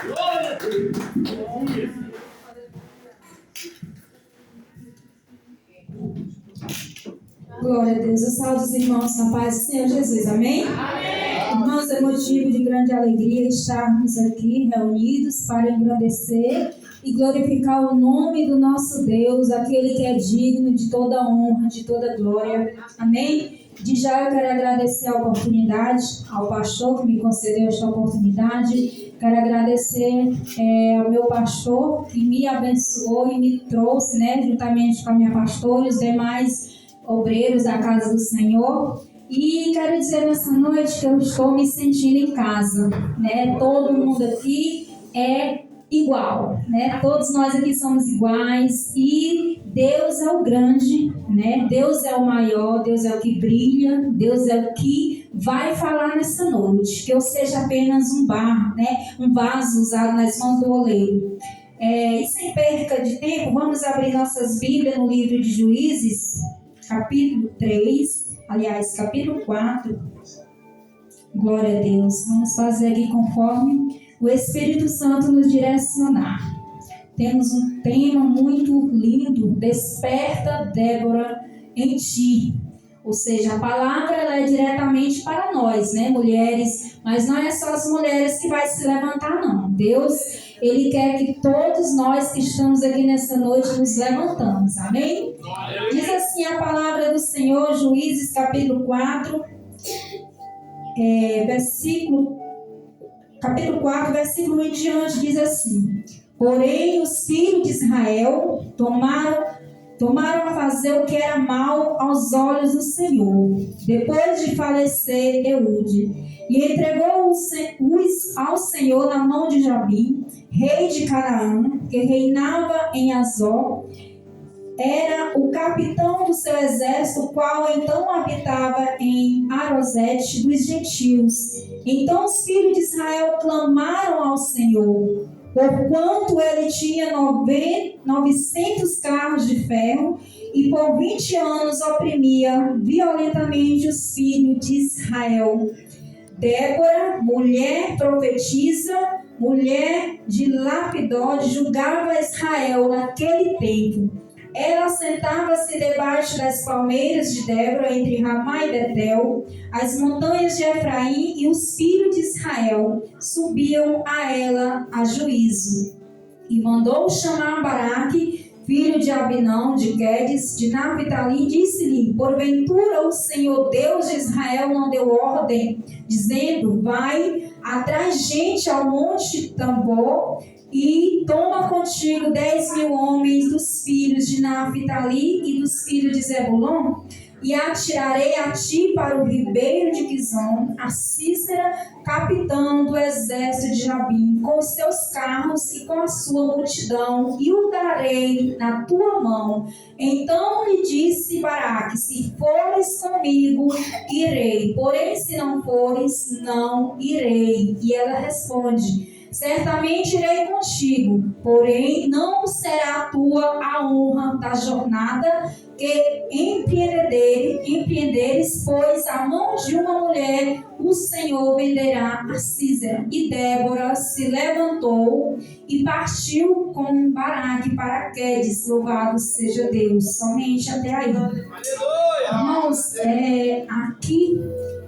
Glória a Deus. Eu saúdo os irmãos na paz do Senhor Jesus. Amém? Amém. Irmãos, é motivo de grande alegria estarmos aqui reunidos para engrandecer e glorificar o nome do nosso Deus, aquele que é digno de toda honra, de toda glória. Amém? De já eu quero agradecer a oportunidade ao pastor que me concedeu esta oportunidade. Quero agradecer ao meu pastor que me abençoou e me trouxe, juntamente com a minha pastora e os demais obreiros da casa do Senhor. E quero dizer nessa noite que eu estou me sentindo em casa, Todo mundo aqui é igual, Todos nós aqui somos iguais e Deus é o grande, Deus é o maior, Deus é o que brilha, Deus é o que vai falar nessa noite. Que eu seja apenas um vaso usado nas mãos do oleiro. E sem perca de tempo, vamos abrir nossas Bíblias no livro de Juízes, capítulo 4. Glória a Deus. Vamos fazer aqui conforme o Espírito Santo nos direcionar. Temos um tema muito lindo: desperta, Débora, em ti. Ou seja, a palavra ela é diretamente para nós, mulheres, mas não é só as mulheres que vai se levantar, não. Deus, Ele quer que todos nós que estamos aqui nessa noite nos levantamos, amém? Diz assim a palavra do Senhor, Juízes capítulo 4, capítulo 4, versículo 1 em diante, diz assim: porém os filhos de Israel tomaram a fazer o que era mal aos olhos do Senhor, depois de falecer Eude, e entregou-os ao Senhor na mão de Jabim, rei de Canaã, que reinava em Azor. Era o capitão do seu exército, o qual então habitava em Arosete dos gentios. Então os filhos de Israel clamaram ao Senhor, porquanto ele tinha 900 carros de ferro, e por 20 anos oprimia violentamente os filhos de Israel. Débora, mulher profetisa, mulher de Lapidode, julgava Israel naquele tempo. Ela sentava-se debaixo das palmeiras de Débora, entre Ramá e Betel, as montanhas de Efraim, e os filhos de Israel subiam a ela a juízo. E mandou chamar Baraque, filho de Abinão, de Quedes, de Naphtali, e disse-lhe: porventura o Senhor Deus de Israel não deu ordem, dizendo: vai atrás gente ao monte de Tambor, e toma contigo 10.000 homens dos filhos de Naphtali e dos filhos de Zebulon, e atirarei a ti para o ribeiro de Quizon, a Sísera, capitão do exército de Jabim, com os seus carros e com a sua multidão, e o darei na tua mão. Então lhe disse Baraque: se fores comigo, irei, porém se não fores, não irei. E ela responde: certamente irei contigo, porém não será tua a honra da jornada que empreenderes, pois a mão de uma mulher o Senhor venderá a Sísera. E Débora se levantou e partiu com Baraque para Quedes. Louvado seja Deus. Somente até aí. Irmãos, aqui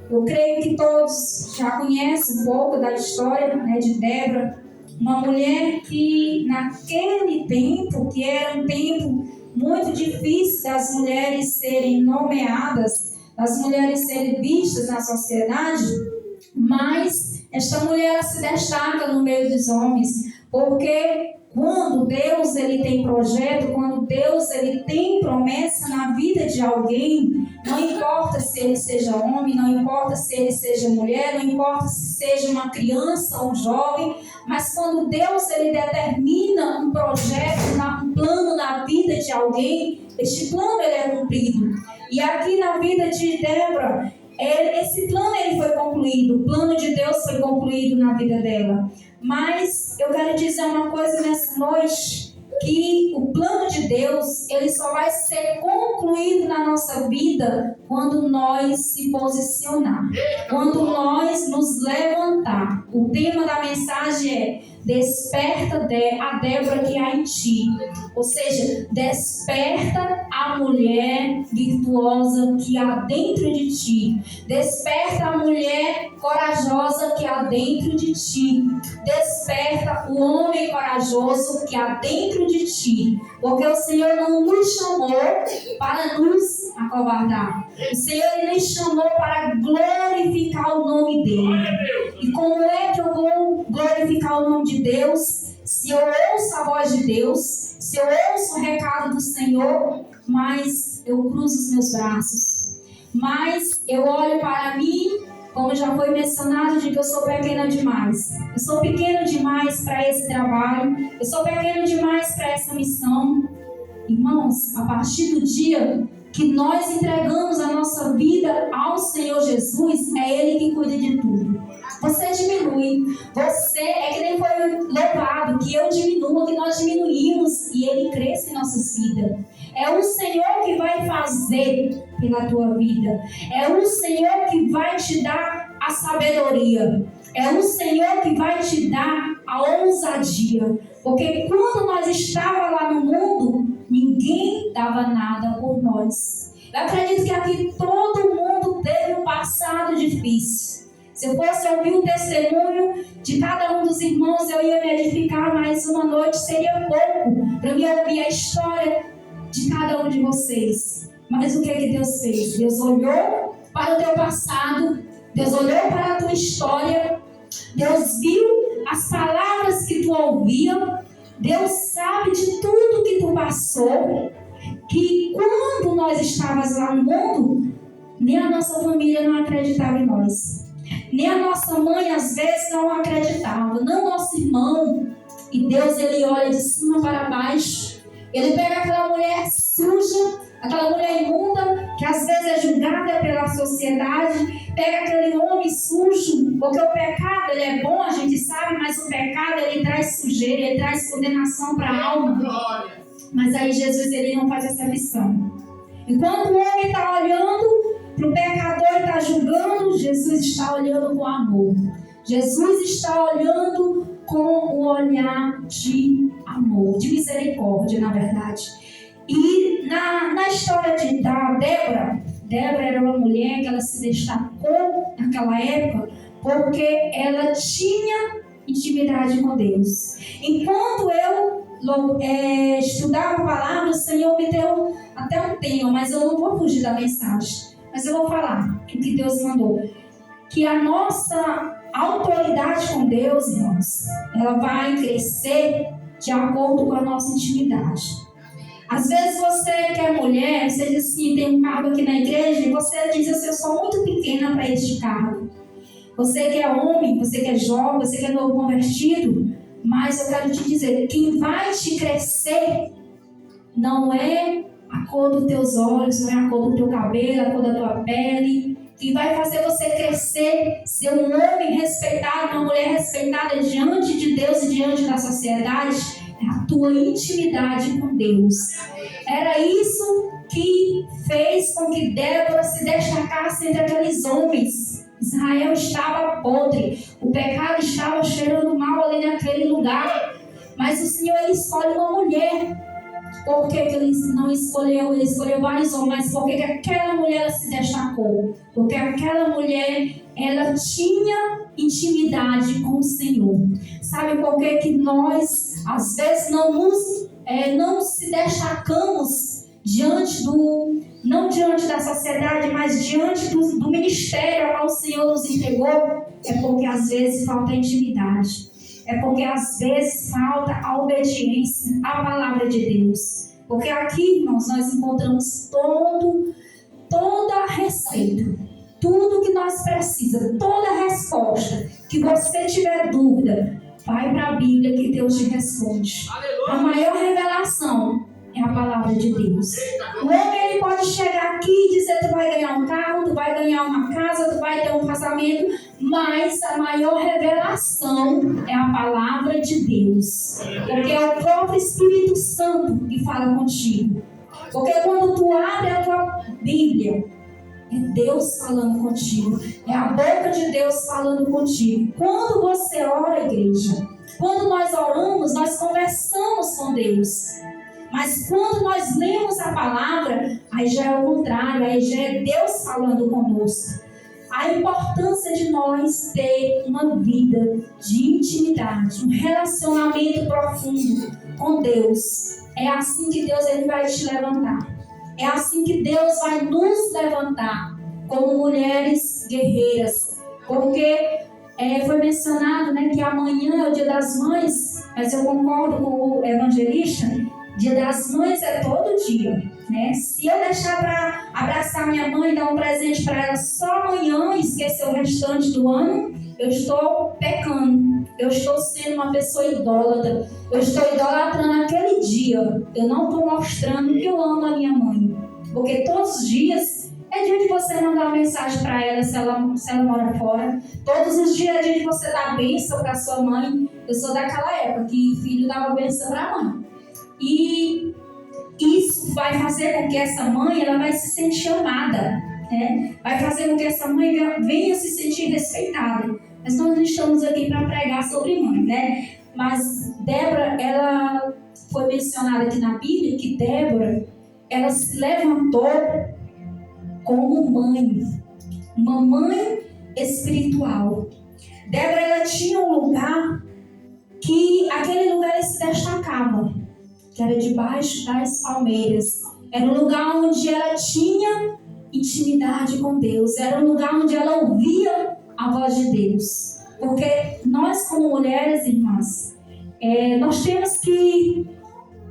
eu creio que todos já conhecem um pouco da história de Débora, uma mulher que naquele tempo, que era um tempo muito difícil das mulheres serem nomeadas, das mulheres serem vistas na sociedade, mas esta mulher se destaca no meio dos homens, porque quando Deus ele tem projeto, quando Deus ele tem promessa na vida de alguém, não importa se ele seja homem, não importa se ele seja mulher, não importa se seja uma criança ou um jovem, mas quando Deus ele determina um projeto, um plano na vida de alguém, este plano ele é cumprido. E aqui na vida de Débora, esse plano ele foi concluído, o plano de Deus foi concluído na vida dela. Mas eu quero dizer uma coisa nessa noite, que o plano de Deus, ele só vai ser concluído na nossa vida quando nós se posicionar, quando nós nos levantar. O tema da mensagem é: desperta a Débora que há em ti. Ou seja, desperta a mulher virtuosa que há dentro de ti. Desperta a mulher corajosa que há dentro de ti. Desperta o homem corajoso que há dentro de ti. Porque o Senhor não nos chamou para nos acovardar. O Senhor nos chamou para glorificar o nome dele. E como é que eu vou glorificar o nome de Deus? Se eu ouço a voz de Deus, se eu ouço o recado do Senhor, mas eu cruzo os meus braços, mas eu olho para mim, como já foi mencionado, de que eu sou pequena demais. Eu sou pequena demais para esse trabalho, eu sou pequena demais para essa missão. Irmãos, a partir do dia que nós entregamos a nossa vida ao Senhor Jesus, é Ele quem cuida de tudo. Você diminui, você é que nem foi louvado, que eu diminua, que nós diminuímos e Ele cresce em nossas vidas. É o Senhor que vai fazer pela tua vida. É o Senhor que vai te dar a sabedoria. É o Senhor que vai te dar a ousadia. Porque quando nós estávamos lá no mundo, ninguém dava nada por nós. Eu acredito que aqui todo mundo teve um passado difícil. Se eu fosse ouvir o testemunho de cada um dos irmãos, eu ia me edificar, mas uma noite seria pouco para me ouvir a história de cada um de vocês. Mas o que é que Deus fez? Deus olhou para o teu passado, Deus olhou para a tua história, Deus viu as palavras que tu ouvia, Deus sabe de tudo que tu passou, que quando nós estávamos lá no mundo, nem a nossa família não acreditava em nós. Nem a nossa mãe às vezes não acreditava, não nosso irmão. E Deus, Ele olha de cima para baixo. Ele pega aquela mulher suja, aquela mulher imunda, que às vezes é julgada pela sociedade. Pega aquele homem sujo, porque o pecado ele é bom, a gente sabe, mas o pecado ele traz sujeira, ele traz condenação para a alma. Mas aí Jesus ele não faz essa missão. Enquanto o homem está olhando para o pecador e está julgando, Jesus está olhando com amor. Jesus está olhando com o olhar de amor, de misericórdia, na verdade. E na história da Débora era uma mulher que ela se destacou naquela época porque ela tinha intimidade com Deus. Enquanto eu estudava a palavra, o Senhor me deu até um tema, mas eu não vou fugir da mensagem. Mas eu vou falar o que Deus mandou. Que a nossa autoridade com Deus, irmãos, ela vai crescer de acordo com a nossa intimidade. Às vezes você que é mulher, você diz assim, tem um cargo aqui na igreja, e você diz assim, eu sou muito pequena para este cargo. Você que é homem, você que é jovem, você que é novo convertido, mas eu quero te dizer, quem vai te crescer não é a cor dos teus olhos, não é a cor do teu cabelo, a cor da tua pele. Quem vai fazer você crescer, ser um homem respeitado, uma mulher respeitada diante de Deus e diante da sociedade, é a tua intimidade com Deus. Era isso que fez com que Débora se destacasse entre aqueles homens. Israel estava podre, o pecado estava cheirando mal ali naquele lugar. Mas o Senhor ele escolhe uma mulher. Por que ele não escolheu? Ele escolheu vários homens, mas por que aquela mulher se destacou? Porque aquela mulher, ela tinha intimidade com o Senhor. Sabe por que nós, às vezes, não se destacamos não diante da sociedade, mas diante do ministério ao Senhor nos entregou? É porque às vezes falta intimidade. É porque às vezes falta a obediência à palavra de Deus. Porque aqui, irmãos, nós encontramos toda a receita, tudo que nós precisamos, toda a resposta. Que você tiver dúvida, vai para a Bíblia que Deus te responde. Aleluia. A maior revelação é a palavra de Deus. O homem ele pode chegar aqui e dizer tu vai ganhar um carro, tu vai ganhar uma casa, tu vai ter um casamento, mas a maior revelação é a palavra de Deus. Porque é o próprio Espírito Santo que fala contigo. Porque quando tu abre a tua Bíblia, é Deus falando contigo. É a boca de Deus falando contigo. Quando você ora, igreja, Quando nós oramos, nós conversamos com Deus. Mas quando nós lemos a palavra, aí já é o contrário, aí já é Deus falando conosco. A importância de nós ter uma vida de intimidade, um relacionamento profundo com Deus. É assim que Deus ele vai te levantar. É assim que Deus vai nos levantar como mulheres guerreiras. Porque foi mencionado, né, que amanhã é o Dia das Mães, mas eu concordo com o evangelista, Dia das Mães é todo dia, né? Se eu deixar para abraçar minha mãe e dar um presente para ela só amanhã e esquecer o restante do ano, eu estou pecando. Eu estou sendo uma pessoa idólatra. Eu estou idolatrando aquele dia. Eu não estou mostrando que eu amo a minha mãe. Porque todos os dias é dia de você mandar uma mensagem para ela se ela mora fora. Todos os dias é dia de você dar bênção para sua mãe. Eu sou daquela época que filho dava bênção para a mãe. E isso vai fazer com que essa mãe ela vai se sentir amada, né? Vai fazer com que essa mãe venha se sentir respeitada. Mas nós não estamos aqui para pregar sobre mãe, né? Mas Débora, ela foi mencionada aqui na Bíblia que Débora, ela se levantou como mãe, uma mãe espiritual. Débora, ela tinha um lugar que aquele lugar ele se destacava, que era debaixo das palmeiras. Era um lugar onde ela tinha intimidade com Deus. Era um lugar onde ela ouvia a voz de Deus. Porque nós, como mulheres, irmãs, nós temos que,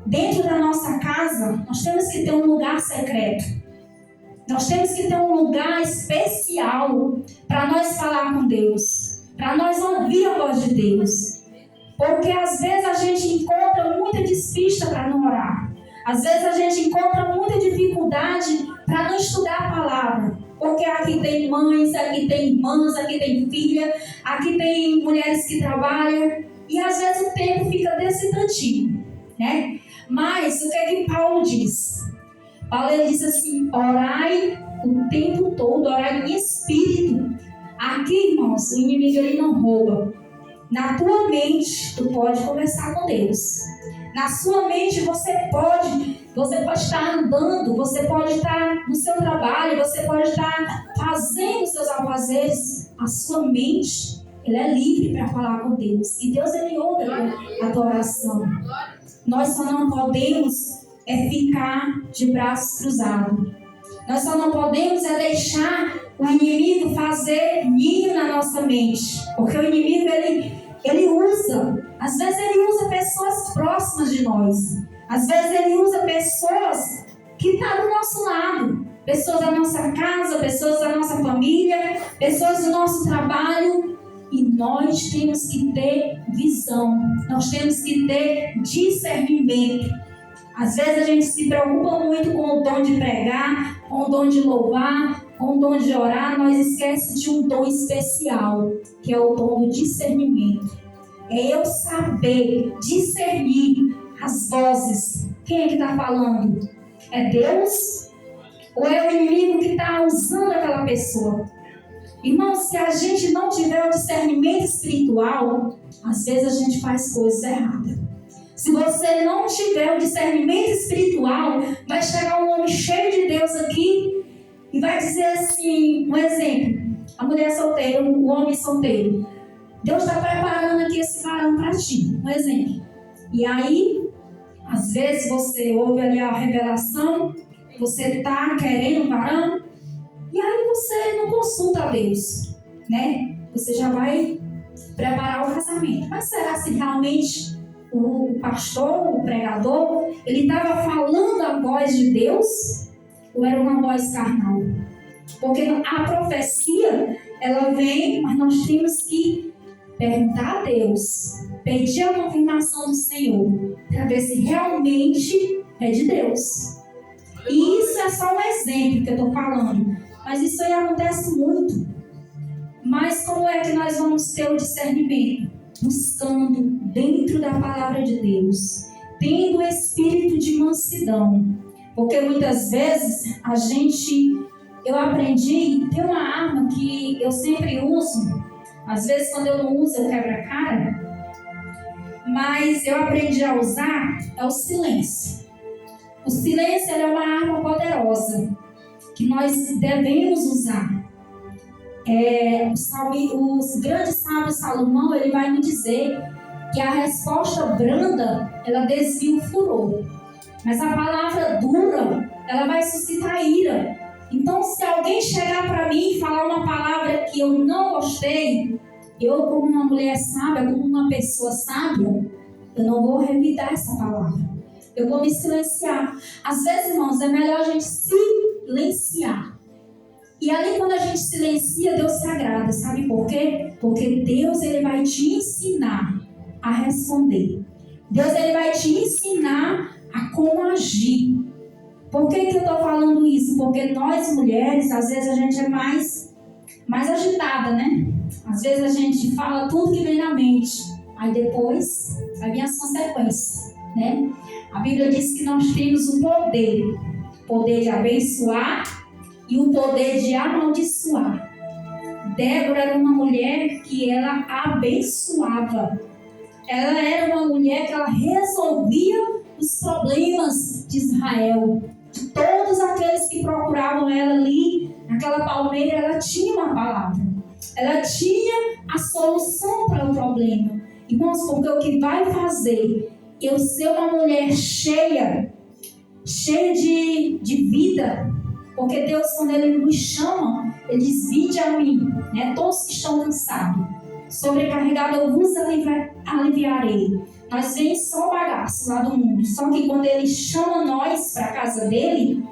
dentro da nossa casa, nós temos que ter um lugar secreto. Nós temos que ter um lugar especial para nós falar com Deus, para nós ouvir a voz de Deus. Porque às vezes a gente encontra muita despista para não orar. Às vezes a gente encontra muita dificuldade para não estudar a palavra. Porque aqui tem mães, aqui tem irmãs, aqui tem filha, aqui tem mulheres que trabalham. E às vezes o tempo fica desse tantinho, né? Mas o que é que Paulo diz? Paulo ele diz assim, orai o tempo todo, orai em espírito. Aqui, irmãos, o inimigo ele não rouba. Na tua mente, tu pode conversar com Deus. Na sua mente, você pode estar andando, você pode estar no seu trabalho, você pode estar fazendo seus afazeres. A sua mente, ela é livre para falar com Deus. E Deus, ele ouve a tua oração. Nós só não podemos ficar de braços cruzados. Nós só não podemos deixar o inimigo fazer ninho na nossa mente. Porque o inimigo, ele usa. Às vezes ele usa pessoas próximas de nós. Às vezes ele usa pessoas que estão do nosso lado. Pessoas da nossa casa, pessoas da nossa família, pessoas do nosso trabalho. E nós temos que ter visão. Nós temos que ter discernimento. Às vezes a gente se preocupa muito com o dom de pregar, com o dom de louvar, com o dom de orar, nós esquecemos de um dom especial, que é o dom do discernimento. É eu saber discernir as vozes. Quem é que está falando? É Deus? Ou é o inimigo que está usando aquela pessoa? Irmão, se a gente não tiver o discernimento espiritual, às vezes a gente faz coisas erradas. Se você não tiver o discernimento espiritual, vai chegar um homem cheio de Deus aqui e vai dizer assim, um exemplo, a mulher solteira, o homem solteiro. Deus está preparando aqui esse varão para ti, um exemplo. E aí, às vezes você ouve ali a revelação, você está querendo um varão, e aí você não consulta a Deus, né? Você já vai preparar o casamento. Mas será se realmente o pastor, o pregador, ele estava falando a voz de Deus ou era uma voz carnal? Porque a profecia, ela vem, mas nós temos que perguntar a Deus, pedir a confirmação do Senhor, para ver se realmente é de Deus. E isso é só um exemplo que eu estou falando, mas isso aí acontece muito. Mas como é que nós vamos ter o discernimento? Buscando dentro da palavra de Deus, tendo o espírito de mansidão. Porque muitas vezes eu aprendi, tem uma arma que eu sempre uso, às vezes quando eu não uso eu quebro a cara, mas eu aprendi a usar é o silêncio. O silêncio é uma arma poderosa que nós devemos usar. Os grandes sábios Salomão, ele vai me dizer que a resposta branda, ela desvia o furor. Mas a palavra dura, ela vai suscitar ira. Então, se alguém chegar para mim e falar uma palavra que eu não gostei, eu, como uma mulher sábia, como uma pessoa sábia, eu não vou revidar essa palavra. Eu vou me silenciar. Às vezes, irmãos, é melhor a gente silenciar. E ali, quando a gente silencia, Deus se agrada. Sabe por quê? Porque Deus, ele vai te ensinar a responder. Deus, ele vai te ensinar a como agir. Por que eu estou falando isso? Porque nós, mulheres, às vezes a gente é mais agitada, né? Às vezes a gente fala tudo que vem na mente. Aí depois vai vir as consequências, né? A Bíblia diz que nós temos o poder de abençoar e o poder de amaldiçoar. Débora era uma mulher que ela abençoava. Ela era uma mulher que ela resolvia os problemas de Israel. De todos aqueles que procuravam ela ali, naquela palmeira, ela tinha uma palavra. Ela tinha a solução para o problema. Irmãos, porque o que vai fazer eu ser uma mulher cheia de vida, porque Deus, quando Ele nos chama, Ele diz: vinde a mim, né? Todos que estão cansados, sobrecarregados, eu vos aliviarei. Nós vemos só o bagaço lá do mundo. Só que quando Ele chama nós para a casa dEle,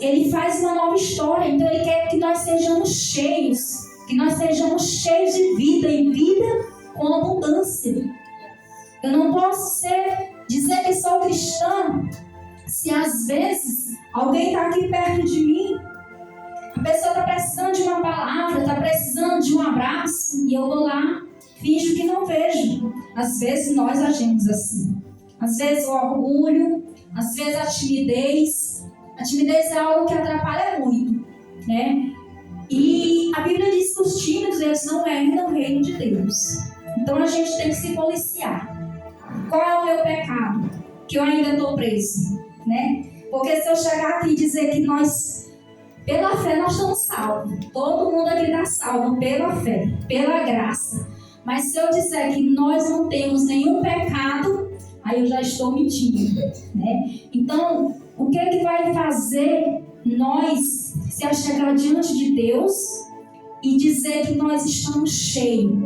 Ele faz uma nova história. Então Ele quer que nós sejamos cheios, que nós sejamos cheios de vida, e vida com abundância. Eu não posso dizer que sou cristã se às vezes alguém está aqui perto de mim, a pessoa está precisando de uma palavra, está precisando de um abraço, e eu vou lá, finjo que não vejo. Às vezes nós agimos assim. Às vezes o orgulho, às vezes a timidez. A timidez é algo que atrapalha muito, né? E a Bíblia diz que os tímidos, eles não herdam o reino de Deus. Então a gente tem que se policiar. Qual é o meu pecado? Que eu ainda estou preso, né? Porque se eu chegar aqui e dizer que nós, pela fé, nós estamos salvos. Todo mundo aqui está salvo pela fé, pela graça. Mas se eu disser que nós não temos nenhum pecado, aí eu já estou mentindo, né? Então, o que é que vai fazer nós se achegar diante de Deus e dizer que nós estamos cheios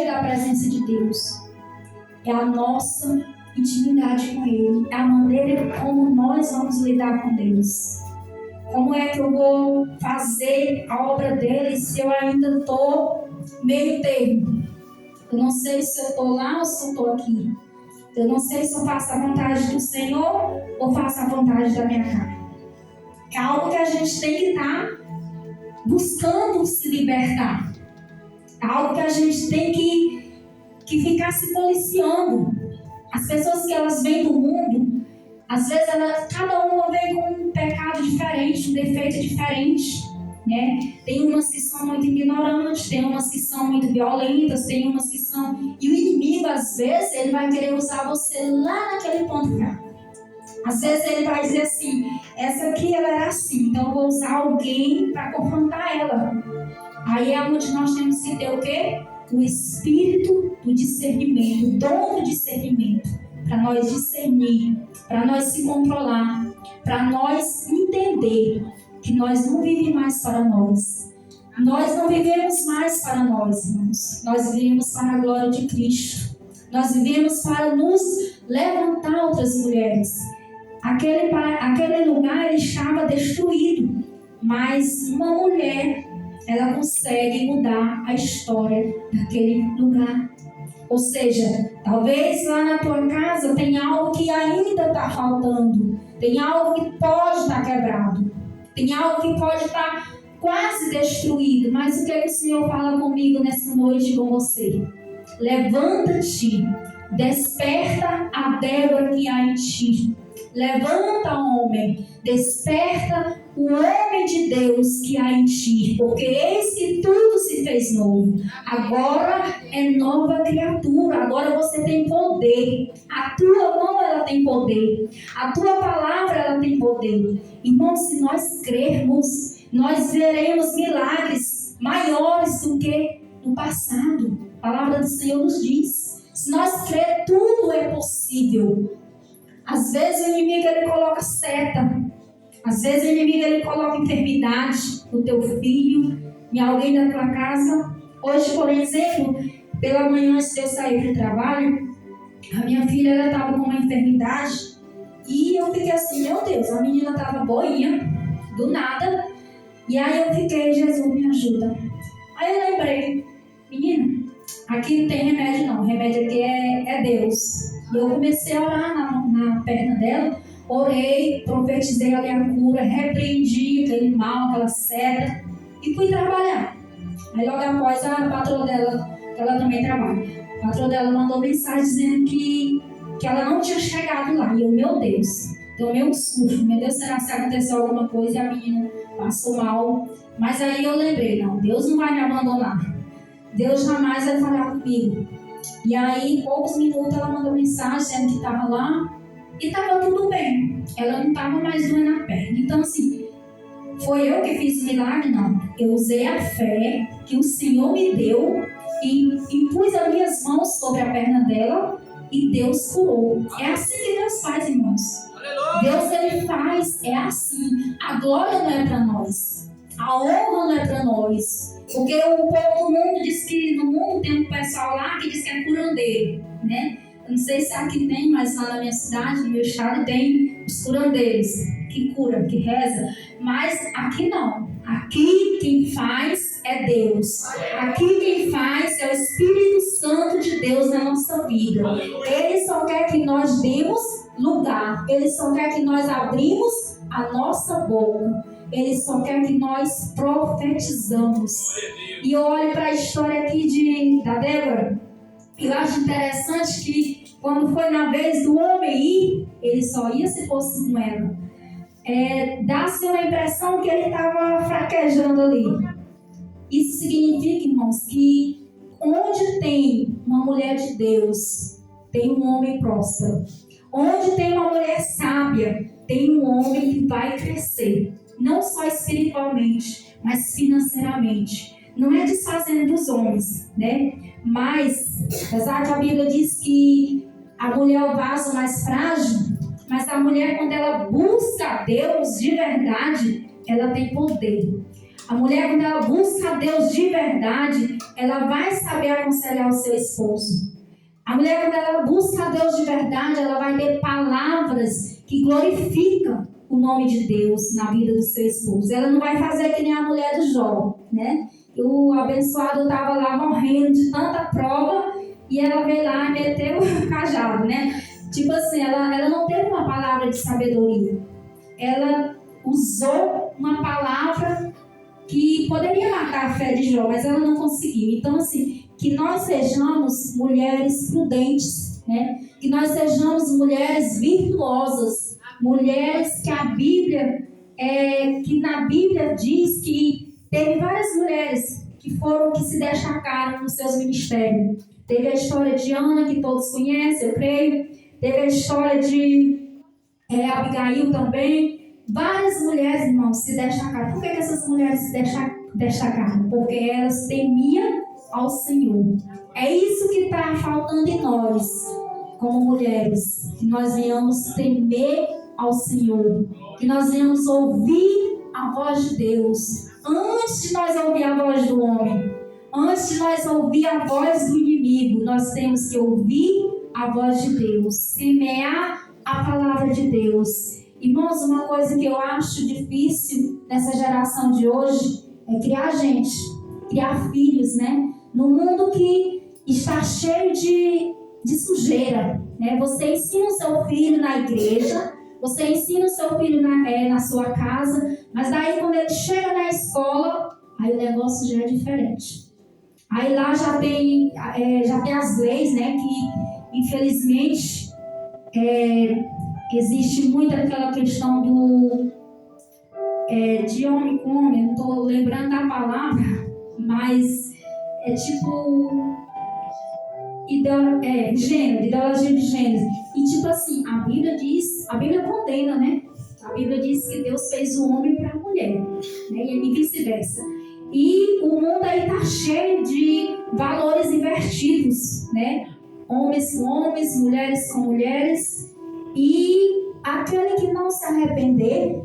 da presença de Deus? É a nossa intimidade com Ele, é a maneira como nós vamos lidar com Deus. Como é que eu vou fazer a obra dele se eu ainda estou meio termo? Eu não sei se eu estou lá ou se eu estou aqui. Eu não sei se eu faço a vontade do Senhor ou faço a vontade da minha carne. É algo que a gente tem que estar buscando se libertar. É algo que a gente tem que ficar se policiando. As pessoas que elas vêm do mundo, às vezes cada uma vem com um pecado diferente, um defeito diferente, né? Tem umas que são muito ignorantes, tem umas que são muito violentas, tem umas que são... E o inimigo, às vezes, ele vai querer usar você lá naquele ponto fraco. Às vezes ele vai dizer assim: essa aqui ela era assim, então eu vou usar alguém para confrontar ela. Aí é onde nós temos que ter o quê? O espírito do discernimento, o dom do discernimento, para nós discernir, para nós se controlar, para nós entender que nós não vivemos mais para nós. Nós não vivemos mais para nós, irmãos. Nós vivemos para a glória de Cristo. Nós vivemos para nos levantar outras mulheres. Aquele lugar ele estava destruído, mas uma mulher, ela consegue mudar a história daquele lugar. Ou seja, talvez lá na tua casa tenha algo que ainda está faltando, tem algo que pode estar quebrado, tem algo que pode estar quase destruído, mas o que o Senhor fala comigo nessa noite com você? Levanta-te, desperta a Débora que há em ti. Levanta, homem, desperta o homem de Deus que há em ti, porque eis que tudo se fez novo. Agora é nova criatura, agora você tem poder. A tua mão, ela tem poder. A tua palavra, ela tem poder. Irmãos, se nós crermos, nós veremos milagres maiores do que no passado. A palavra do Senhor nos diz. Se nós crermos, tudo é possível. Às vezes o inimigo ele coloca seta. Às vezes o inimigo ele coloca enfermidade no teu filho, em alguém da tua casa. Hoje, por exemplo, pela manhã antes de eu sair para o trabalho, a minha filha estava com uma enfermidade e eu fiquei assim, meu Deus, a menina estava boinha, do nada. E aí eu fiquei, Jesus me ajuda. Aí eu lembrei, menina, aqui não tem remédio não, o remédio aqui é Deus. E eu comecei a orar na perna dela, orei, profetizei ali a cura, repreendi aquele mal, aquela seta e fui trabalhar. Aí logo após a patroa dela, ela também trabalha, a patroa dela mandou mensagem dizendo que ela não tinha chegado lá. E eu, meu Deus, tomei um susto, meu Deus, será que aconteceu alguma coisa e a menina passou mal? Mas aí eu lembrei, não, Deus não vai me abandonar, Deus jamais vai falhar comigo. E aí, em poucos minutos, ela mandou mensagem dizendo que estava lá e estava tudo bem. Ela não estava mais doendo a perna. Então, assim, foi eu que fiz o milagre? Não. Eu usei a fé que o Senhor me deu e impus as minhas mãos sobre a perna dela e Deus curou. É assim que Deus faz, irmãos. Deus, ele faz, é assim. A glória não é para nós. A honra não é para nós. Porque o povo do mundo diz que no mundo tem um pessoal lá que diz que é curandeiro, né? Eu não sei se aqui tem, mas lá na minha cidade, no meu estado, tem os curandeiros que cura, que reza. Mas aqui não. Aqui quem faz é Deus. Aqui quem faz é o Espírito Santo de Deus na nossa vida. Ele só quer que nós demos lugar. Ele só quer que nós abrimos a nossa boca. Ele só quer que nós profetizamos. E eu olho para a história aqui da Débora. Eu acho interessante que quando foi na vez do homem ir, ele só ia se fosse com ela. Dá-se uma impressão que ele estava fraquejando ali. Isso significa, irmãos, que onde tem uma mulher de Deus, tem um homem próspero. Onde tem uma mulher sábia, tem um homem que vai crescer. Não só espiritualmente, mas financeiramente. Não é desfazendo dos homens, né? Mas, apesar que a Bíblia diz que a mulher é o vaso mais frágil, mas a mulher, quando ela busca a Deus de verdade, ela tem poder. A mulher, quando ela busca a Deus de verdade, ela vai saber aconselhar o seu esposo. A mulher, quando ela busca a Deus de verdade, ela vai ter palavras que glorificam o nome de Deus na vida do seu esposo. Ela não vai fazer que nem a mulher do Jó, né? O abençoado estava lá morrendo de tanta prova e ela veio lá e meteu o cajado, né? Tipo assim, ela não teve uma palavra de sabedoria. Ela usou uma palavra que poderia matar a fé de Jó, mas ela não conseguiu. Então, assim, que nós sejamos mulheres prudentes, né? Que nós sejamos mulheres virtuosas, mulheres que a Bíblia, que na Bíblia diz que teve várias mulheres que se destacaram nos seus ministérios. Teve a história de Ana, que todos conhecem, eu creio. Teve a história de Abigail também. Várias mulheres, irmãos, se destacaram. Por que essas mulheres se destacaram? Porque elas temiam ao Senhor. É isso que está faltando em nós, como mulheres. Que nós venhamos temer ao Senhor. Que nós venhamos ouvir a voz de Deus. Antes de nós ouvir a voz do homem, antes de nós ouvir a voz do inimigo, nós temos que ouvir a voz de Deus, semear a palavra de Deus. Irmãos, uma coisa que eu acho difícil nessa geração de hoje é criar gente, criar filhos, né? No mundo que está cheio de sujeira, né? Você ensina o seu filho na igreja, você ensina o seu filho na sua casa, mas daí quando ele chega na escola, aí o negócio já é diferente. Aí lá já tem as leis, né? Que infelizmente existe muito aquela questão de homem com homem, não estou lembrando da palavra, mas é tipo gênero, ideologia de gênero. E tipo assim, a Bíblia condena, né? A Bíblia diz que Deus fez o homem para a mulher, né? E vice-versa. E o mundo aí está cheio de valores invertidos, né? Homens com homens, mulheres com mulheres. E aquele que não se arrepender,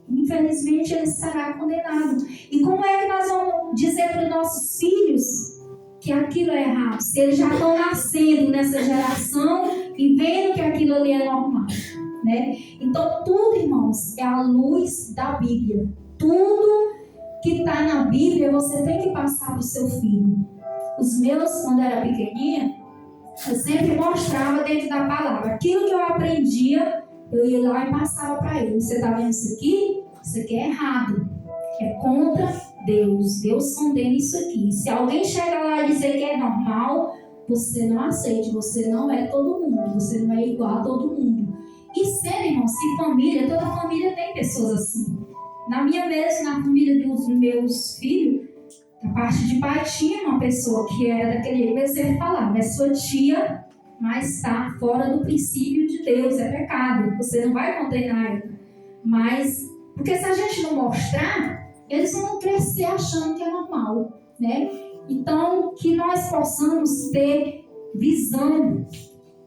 infelizmente ele será condenado. E como é que nós vamos dizer para os nossos filhos que aquilo é errado? Se eles já estão nascendo nessa geração e vendo que aquilo ali é normal, né? Então tudo, irmãos, é a luz da Bíblia. Tudo que está na Bíblia você tem que passar para o seu filho. Os meus, quando eu era pequenininha, eu sempre mostrava dentro da palavra. Aquilo que eu aprendia, eu ia lá e passava para ele. Você está vendo isso aqui? Isso aqui é errado. É contra Deus. Deus condena isso aqui. Se alguém chega lá e dizer que é normal, você não aceite. Você não é todo mundo. Você não é igual a todo mundo. E sendo, irmãos, que família, toda família tem pessoas assim. Na minha vez, na família dos meus filhos, da parte de pai, tinha uma pessoa que era daquele jeito, eu sempre falava, é sua tia, mas está fora do princípio de Deus, é pecado, você não vai condenar ela. Mas, porque se a gente não mostrar, eles vão crescer achando que é normal, né? Então, que nós possamos ter visão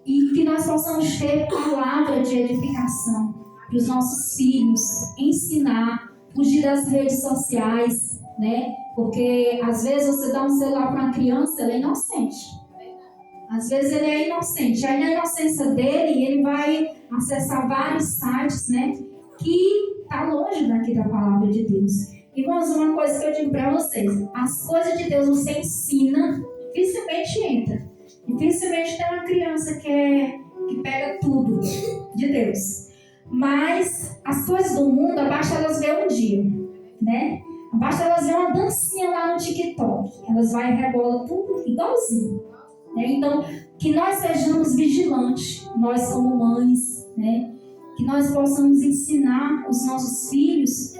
e que nós possamos ter palavra de edificação para os nossos filhos, ensinar, fugir das redes sociais, né? Porque às vezes você dá um celular para uma criança, ela é inocente. Às vezes ele é inocente. Aí na inocência dele, ele vai acessar vários sites, né? Que está longe daqui da palavra de Deus. Irmãos, uma coisa que eu digo para vocês: as coisas de Deus você ensina, dificilmente entra. Dificilmente tem uma criança que pega tudo de Deus. Mas as coisas do mundo, basta elas ver um dia, né? Basta elas ver uma dancinha lá no TikTok. Elas vão e rebolam tudo igualzinho, né? Então, que nós sejamos vigilantes, nós como mães, né? Que nós possamos ensinar os nossos filhos.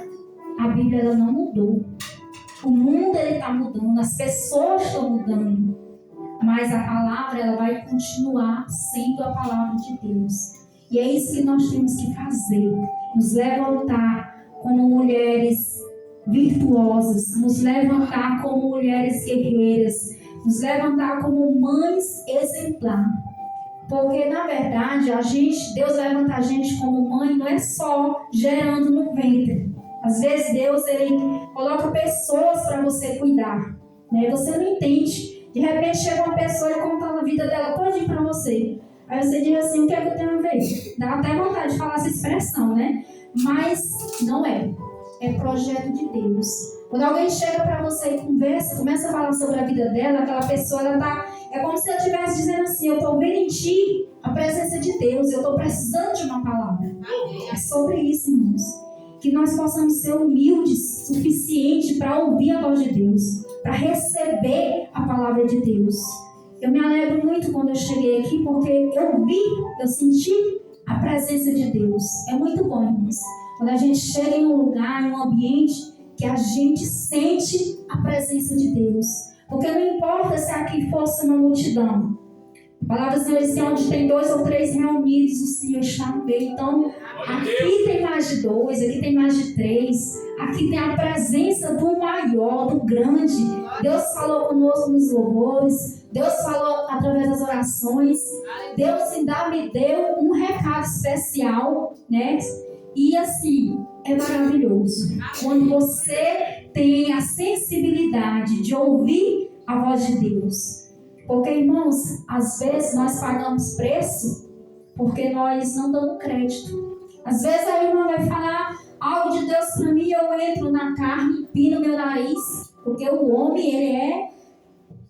A Bíblia ela não mudou. O mundo está mudando, as pessoas estão mudando. Mas a palavra ela vai continuar sendo a palavra de Deus. E é isso que nós temos que fazer. Nos levantar como mulheres virtuosas. Nos levantar como mulheres guerreiras. Nos levantar como mães exemplar. Porque, na verdade, Deus levanta a gente como mãe não é só gerando no ventre. Às vezes, Deus ele coloca pessoas para você cuidar. Né? Você não entende. De repente, chega uma pessoa e conta a vida dela todinha para você. Aí você diz assim, o que é que eu tenho a ver? Dá até vontade de falar essa expressão, né? Mas não é. É projeto de Deus. Quando alguém chega para você e conversa, começa a falar sobre a vida dela, aquela pessoa, ela tá... É como se ela estivesse dizendo assim, eu estou vendo em ti a presença de Deus, eu estou precisando de uma palavra. É sobre isso, irmãos. Que nós possamos ser humildes, suficiente para ouvir a voz de Deus, para receber a palavra de Deus. Eu me alegro muito quando eu cheguei aqui, porque eu senti a presença de Deus. É muito bom, irmãos. Quando a gente chega em um lugar, em um ambiente, que a gente sente a presença de Deus. Porque não importa se aqui fosse uma multidão. A palavra do Senhor diz que onde tem 2 ou 3 reunidos, o Senhor está no meio. Então, aqui tem mais de 2, aqui tem mais de 3. Aqui tem a presença do maior, do grande. Deus falou conosco nos louvores. Deus falou através das orações. Deus ainda me deu um recado especial, né? E assim, é maravilhoso. Quando você tem a sensibilidade de ouvir a voz de Deus. Porque, irmãos, às vezes nós pagamos preço porque nós não damos crédito. Às vezes a irmã vai falar algo de Deus para mim, eu entro na carne, empino meu nariz, porque o homem, ele é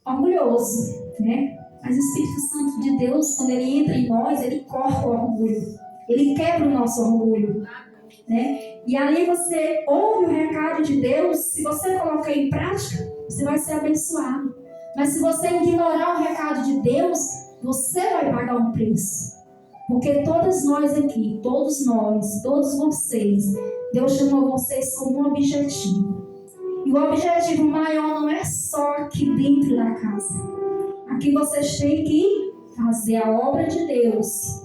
orgulhoso, né? Mas o Espírito Santo de Deus, quando ele entra em nós, ele corta o orgulho. Ele quebra o nosso orgulho, né? E ali você ouve o recado de Deus, se você colocar em prática, você vai ser abençoado. Mas se você ignorar o recado de Deus, você vai pagar um preço. Porque todas nós aqui, todos nós, todos vocês, Deus chamou vocês com um objetivo. E o objetivo maior não é só aqui dentro da casa. Aqui vocês têm que fazer a obra de Deus.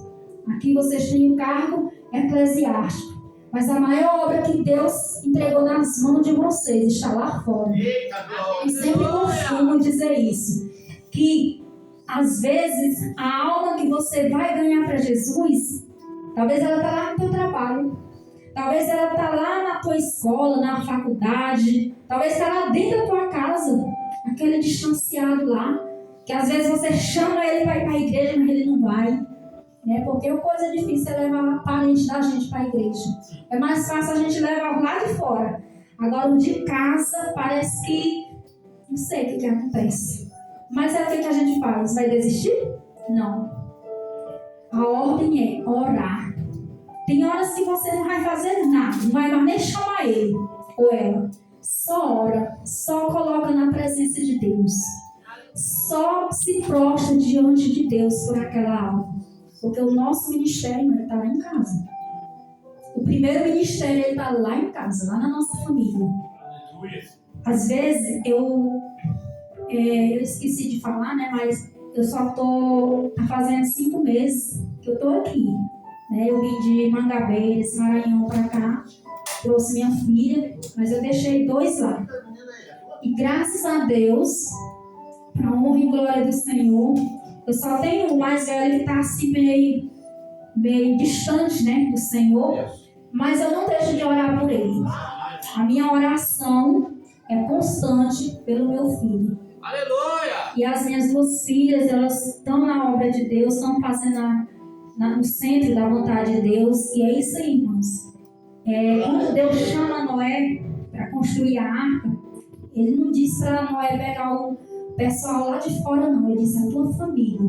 Aqui vocês têm um cargo eclesiástico. Mas a maior obra que Deus entregou nas mãos de vocês está lá fora. E sempre costumo dizer isso. Que às vezes a alma que você vai ganhar para Jesus, talvez ela está lá no teu trabalho. Talvez ela está lá na tua escola, na faculdade. Talvez está lá dentro da tua casa. Aquele distanciado lá. Que às vezes você chama ele para ir para a igreja, mas ele não vai. Né? Porque a coisa difícil é levar parente da gente para a igreja. É mais fácil a gente levar lá de fora. Agora o de casa parece que... Não sei o que acontece. Mas é o que a gente faz? Vai desistir? Não. A ordem é orar. Tem horas que você não vai fazer nada. Não vai nem chamar ele ou ela. Só ora. Só coloca na presença de Deus. Só se prostra diante de Deus por aquela alma. Porque o nosso ministério está lá em casa. O primeiro ministério está lá em casa, lá na nossa família. Às vezes eu esqueci de falar, né? Mas eu só estou fazendo 5 meses que eu estou aqui. Né? Eu vim de Mangabeiras, Maranhão para cá, trouxe minha filha, mas eu deixei 2 lá. E graças a Deus, para a honra e glória do Senhor, eu só tenho o mais velho que está assim meio distante, né, do Senhor, mas eu não deixo de orar por ele. A minha oração é constante pelo meu filho. Aleluia! E as minhas 2 filhas, elas estão na obra de Deus, estão fazendo no centro da vontade de Deus. E é isso aí, irmãos. Quando Deus chama Noé para construir a arca, ele não disse para Noé pegar o pessoal lá de fora, não. Ele disse a tua família.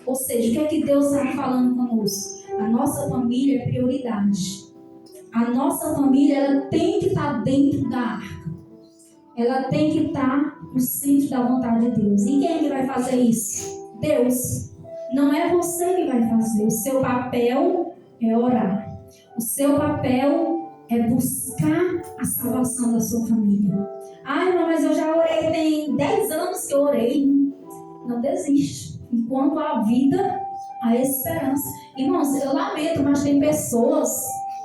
Ou seja, o que é que Deus está falando conosco? A nossa família é prioridade. A nossa família, ela tem que estar dentro da arca. Ela tem que estar no centro da vontade de Deus. E quem é que vai fazer isso? Deus. Não é você que vai fazer. O seu papel é orar. O seu papel é buscar a salvação da sua família. Ai, não, mas eu já orei, tem 10 anos que eu orei. Não desiste. Enquanto há vida, há esperança. Irmãos, eu lamento, mas tem pessoas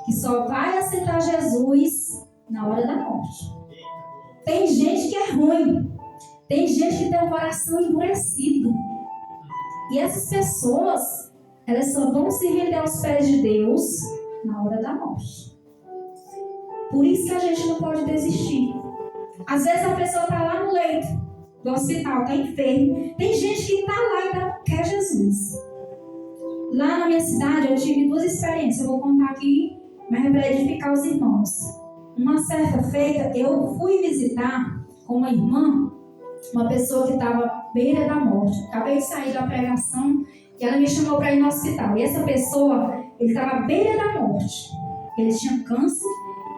que só vai aceitar Jesus na hora da morte. Tem gente que é ruim. Tem gente que tem o coração endurecido. E essas pessoas, elas só vão se render aos pés de Deus na hora da morte. Por isso que a gente não pode desistir. Às vezes a pessoa está lá no leito do hospital, está enfermo. Tem gente que está lá e ainda quer Jesus. Lá na minha cidade eu tive 2 experiências. Eu vou contar aqui, mas é para edificar os irmãos. Uma certa feita eu fui visitar com uma irmã, uma pessoa que estava à beira da morte. Acabei de sair da pregação e ela me chamou para ir no hospital. E essa pessoa, ele estava à beira da morte. Ele tinha câncer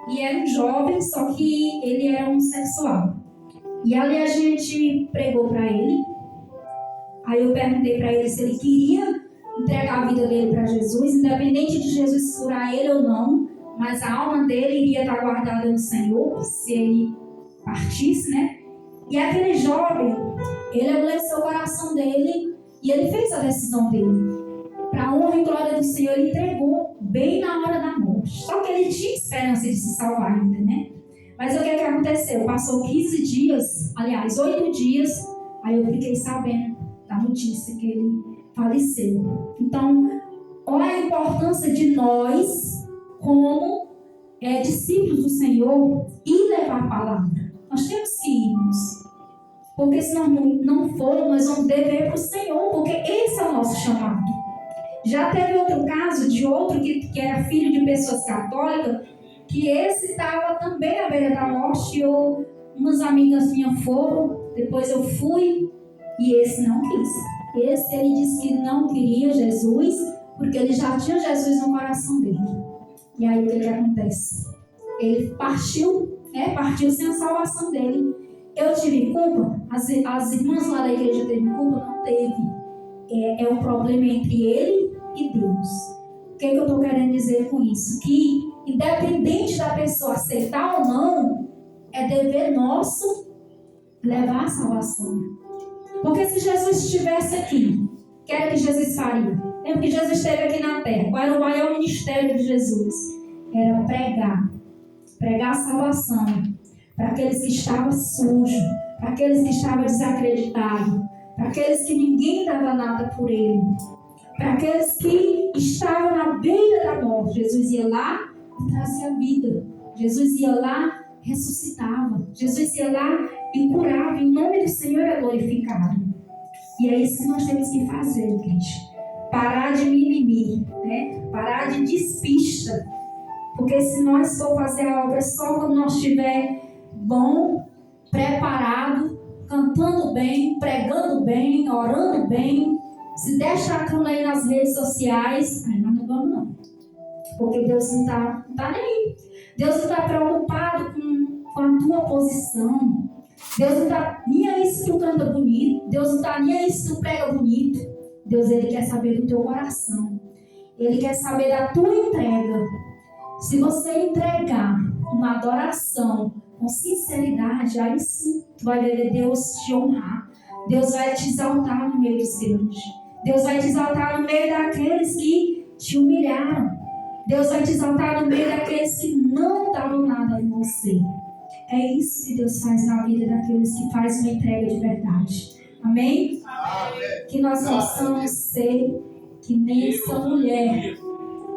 e era um jovem, só que ele era homossexual. E ali a gente pregou para ele. Aí eu perguntei para ele se ele queria entregar a vida dele para Jesus, independente de Jesus curar ele ou não, mas a alma dele iria estar guardada no Senhor se ele partisse, né? E aquele jovem, ele adoeceu o coração dele e ele fez a decisão dele. Para a honra e glória do Senhor, ele entregou bem na hora da morte. Só que ele tinha esperança de se salvar ainda, né? Mas o que aconteceu? Passou 15 dias, aliás, 8 dias, aí eu fiquei sabendo da notícia que ele faleceu. Então, olha a importância de nós, como discípulos do Senhor, e levar a palavra. Nós temos que irmos. Porque se não for, nós vamos dever para o Senhor, porque esse é o nosso chamado. Já teve outro caso de outro que era filho de pessoas católicas, que esse estava também à beira da morte. Umas amigas minhas foram, depois eu fui, e esse não quis. Esse, ele disse que não queria Jesus, porque ele já tinha Jesus no coração dele. E aí o que acontece? Ele partiu, partiu sem a salvação dele. Eu tive culpa? As irmãs lá da igreja teve culpa? Não teve. É um problema entre ele e Deus. que eu estou querendo dizer com isso? Que, independente da pessoa aceitar ou não, é dever nosso levar a salvação. Porque se Jesus estivesse aqui, o que era que Jesus faria? Lembra que Jesus esteve aqui na terra. Qual era o maior ministério de Jesus? Era pregar a salvação para aqueles que estavam sujos, para aqueles que estavam desacreditados, para aqueles que ninguém dava nada por ele, para aqueles que estavam na beira da morte. Jesus ia lá e trazia vida. Jesus ia lá, ressuscitava. Jesus ia lá e curava. E o nome do Senhor é glorificado. E é isso que nós temos que fazer, Cristo. Parar de mimimi, né? Parar de despista. Porque se nós for fazer a obra só quando nós estiver bom, preparado, cantando bem, pregando bem, orando bem, se destacando aí nas redes sociais, aí nós não vamos não. Porque Deus não está nem aí. Deus não está preocupado com a tua posição. Deus não está nem aí se tu canta bonito. Deus não está nem aí se tu prega bonito. Deus, Ele quer saber do teu coração. Ele quer saber da tua entrega. Se você entregar uma adoração com sinceridade, aí sim tu vai ver Deus te honrar. Deus vai te exaltar no meio dos grandes. Deus vai te exaltar no meio daqueles que te humilharam. Deus vai te exaltar no meio daqueles que não davam nada em você. É isso que Deus faz na vida daqueles que fazem uma entrega de verdade. Amém? Amém. Que nós possamos ser que nem essa mulher.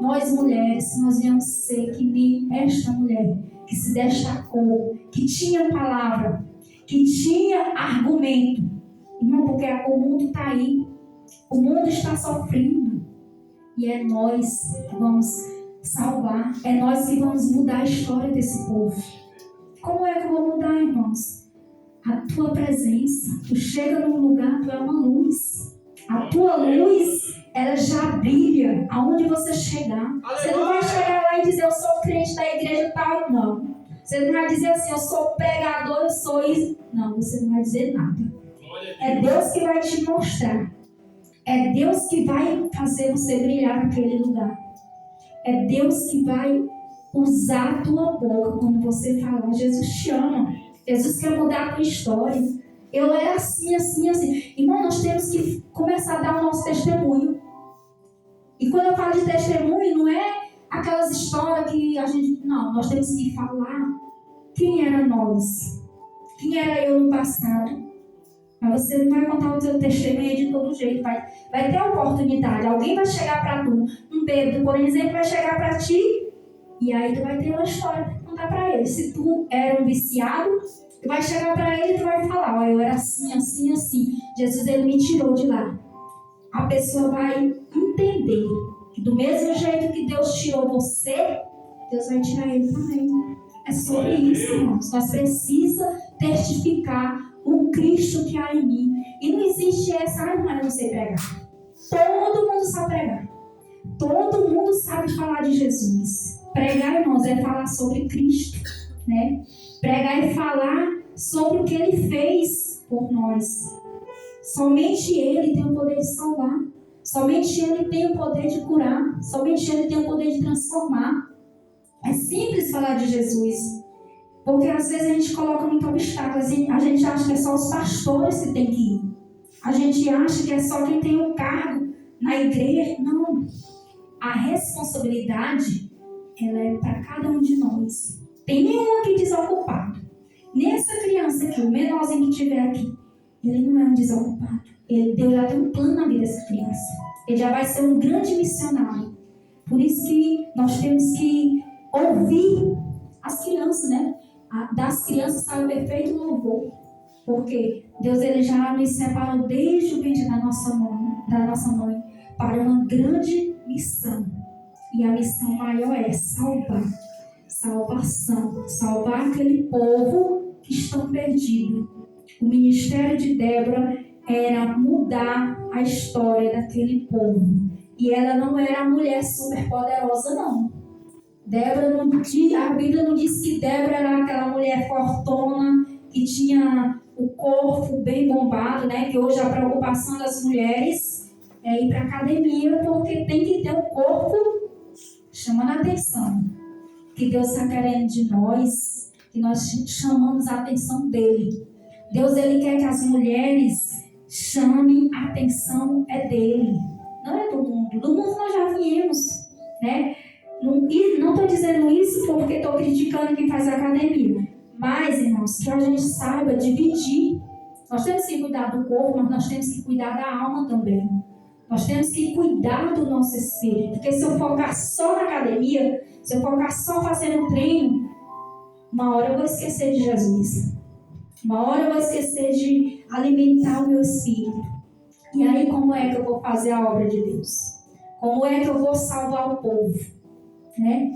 Nós mulheres, nós viemos ser que nem esta mulher que se destacou, que tinha palavra, que tinha argumento. Não, porque o mundo está aí. O mundo está sofrendo. E é nós que vamos salvar. É nós que vamos mudar a história desse povo. Como é que eu vou mudar, irmãos? A tua presença. Tu chega num lugar, tu é uma luz. A tua luz, ela já brilha aonde você chegar. Você não vai chegar lá e dizer, eu sou crente da igreja tal, não. Você não vai dizer assim, eu sou pregador, eu sou isso. Não, você não vai dizer nada. É Deus que vai te mostrar. É Deus que vai fazer você brilhar naquele lugar. É Deus que vai usar a tua boca quando você falar. Jesus te ama. Jesus quer mudar a tua história. Eu era assim, assim, assim. Irmão, nós temos que começar a dar o nosso testemunho. E quando eu falo de testemunho, não é aquelas histórias que a gente... Não, nós temos que falar quem era nós. Quem era eu no passado. Mas você não vai contar o seu testemunho de todo jeito. Vai ter oportunidade. Alguém vai chegar para tu. Um bêbado, por exemplo, vai chegar para ti. E aí tu vai ter uma história para contar para ele. Se tu era um viciado, tu vai chegar para ele e tu vai falar, ó, eu era assim, assim, assim. Jesus, ele me tirou de lá. A pessoa vai entender que do mesmo jeito que Deus tirou você, Deus vai tirar ele também. É sobre isso, irmãos. Nós precisamos testificar o Cristo que há em mim. E não existe essa, mas eu não sei pregar. Todo mundo sabe pregar. Todo mundo sabe falar de Jesus. Pregar, irmãos, é falar sobre Cristo, né? Pregar é falar sobre o que Ele fez por nós. Somente Ele tem o poder de salvar. Somente Ele tem o poder de curar. Somente Ele tem o poder de transformar. É simples falar de Jesus. Porque às vezes a gente coloca muito obstáculo. A gente acha que é só os pastores que tem que ir. A gente acha que é só quem tem um cargo na igreja. Não. A responsabilidade, ela é para cada um de nós. Tem nenhum aqui desocupado. Nessa criança aqui, o menorzinho que estiver aqui, ele não é um desocupado. Deus já tem um plano na vida dessa criança. Ele já vai ser um grande missionário. Por isso que nós temos que ouvir as crianças, né? Das crianças sai o perfeito louvor. Porque Deus, ele já nos separou desde o ventre da nossa mãe para uma grande missão. E a missão maior é salvar. Salvação. Salvar aquele povo que estão perdido. O ministério de Débora era mudar a história daquele povo. E ela não era a mulher super poderosa, não. Débora não tinha, a Bíblia não diz que Débora era aquela mulher fortuna que tinha o corpo bem bombado, né? Que hoje a preocupação das mulheres é ir para a academia porque tem que ter um corpo chamando a atenção, que Deus está querendo de nós, que nós chamamos a atenção dele. Deus, ele quer que as mulheres chamem a atenção dele, não é do mundo. Do mundo nós já viemos, né? E não estou dizendo isso porque estou criticando quem faz academia, mas, irmãos, que a gente saiba dividir. Nós temos que cuidar do corpo, mas nós temos que cuidar da alma também. Nós temos que cuidar do nosso espírito, porque se eu focar só na academia, se eu focar só fazendo treino, uma hora eu vou esquecer de Jesus. Uma hora eu vou esquecer de alimentar o meu espírito. E aí, como é que eu vou fazer a obra de Deus? Como é que eu vou salvar o povo? Né?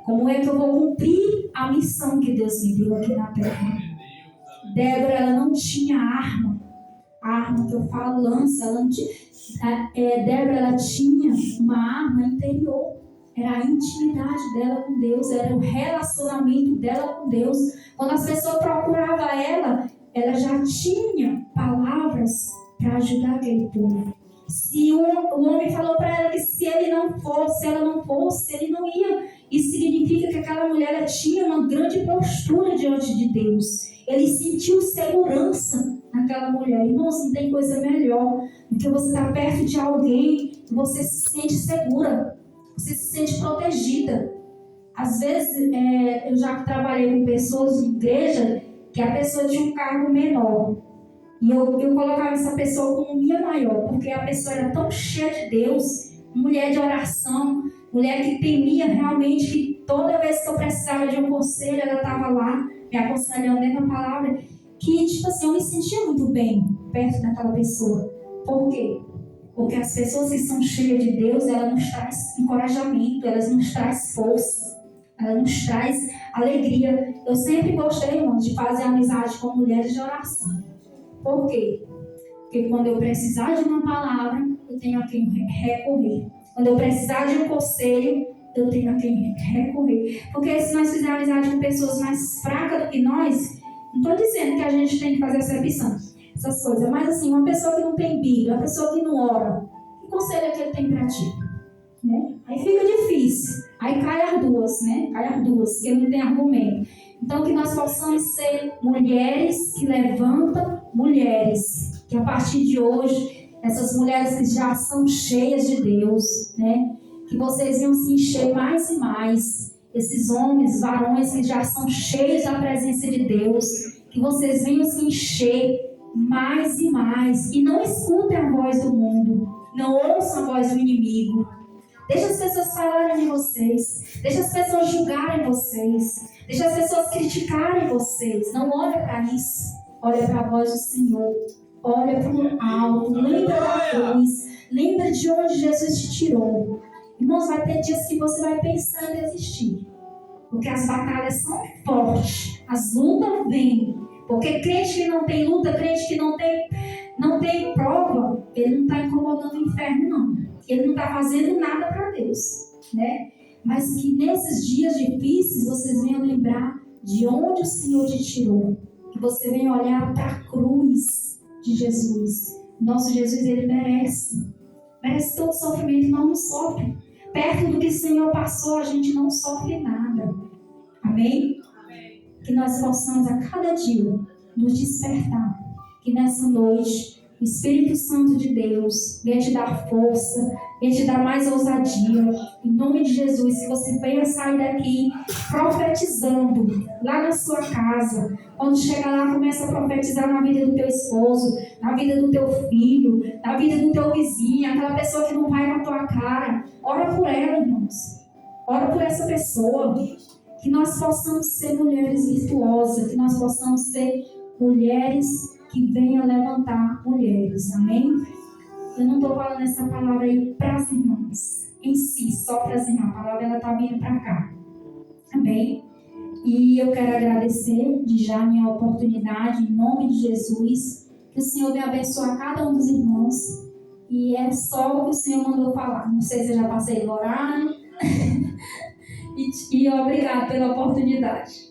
Como é que eu vou cumprir a missão que Deus me deu aqui na terra? Débora, ela não tinha arma. A arma que eu falo, lança, ela não tinha. Débora, ela tinha uma arma interior. Era a intimidade dela com Deus, era o relacionamento dela com Deus. Quando as pessoas procuravam ela já tinha palavras para ajudar aquele povo. Se o homem falou para ela que se ela não fosse, ele não ia. Isso significa que aquela mulher ela tinha uma grande postura diante de Deus. Ele sentiu segurança naquela mulher. Irmãos, não tem coisa melhor do que você estar perto de alguém e você se sente segura. Você se sente protegida. Às vezes, eu já trabalhei com pessoas de igreja que a pessoa tinha um cargo menor. E eu colocava essa pessoa como minha maior, porque a pessoa era tão cheia de Deus, mulher de oração, mulher que temia realmente, que toda vez que eu precisava de um conselho, ela estava lá, me aconselhando dentro da palavra, que, tipo assim, eu me sentia muito bem perto daquela pessoa. Por quê? Porque as pessoas que são cheias de Deus, elas nos trazem encorajamento, elas nos trazem força, elas nos trazem alegria. Eu sempre gostei, irmãos, de fazer amizade com mulheres de oração. Por quê? Porque quando eu precisar de uma palavra, eu tenho a quem recorrer. Quando eu precisar de um conselho, eu tenho a quem recorrer. Porque se nós fizermos amizade com pessoas mais fracas do que nós, não estou dizendo que a gente tem que fazer acepção, essas coisas, mas assim, uma pessoa que não tem Bíblia, uma pessoa que não ora, que conselho é que ele tem para ti? Né? Aí fica difícil. Aí cai as duas, né? Cai as duas, porque não tem argumento. Então, que nós possamos ser mulheres que levantam mulheres. Que a partir de hoje, essas mulheres que já são cheias de Deus, né? Que vocês venham se encher mais e mais. Esses homens, varões que já são cheios da presença de Deus. Que vocês venham se encher mais e mais. E não escutem a voz do mundo. Não ouçam a voz do inimigo. Deixa as pessoas falarem de vocês. Deixa as pessoas julgarem vocês. Deixa as pessoas criticarem vocês. Não olha para isso. Olha para a voz do Senhor. Olha para o alto. Lembra da cruz. Lembra de onde Jesus te tirou. Irmãos, vai ter dias que você vai pensar em desistir. Porque as batalhas são fortes. As lutas vêm. Porque crente que não tem luta, crente que não tem prova, ele não está incomodando o inferno, não. Ele não está fazendo nada para Deus, né? Mas que nesses dias difíceis vocês venham lembrar de onde o Senhor te tirou. Que você venha olhar para a cruz de Jesus. Nosso Jesus, ele merece todo sofrimento, nós não sofre. Perto do que o Senhor passou, a gente não sofre nada. Amém? Que nós possamos a cada dia nos despertar. Que nessa noite o Espírito Santo de Deus venha te dar força, venha te dar mais ousadia. Em nome de Jesus, que você venha sair daqui profetizando lá na sua casa. Quando chega lá, começa a profetizar na vida do teu esposo, na vida do teu filho, na vida do teu vizinho, aquela pessoa que não vai na tua cara. Ora por ela, irmãos. Ora por essa pessoa. Que nós possamos ser mulheres virtuosas, que nós possamos ser mulheres que venham levantar mulheres, amém? Eu não estou falando essa palavra aí para as irmãs, em si, só para as irmãs, a palavra está vindo para cá, amém? E eu quero agradecer de já a minha oportunidade, em nome de Jesus, que o Senhor venha abençoar cada um dos irmãos, e é só o que o Senhor mandou falar, não sei se eu já passei do horário, e obrigado pela oportunidade.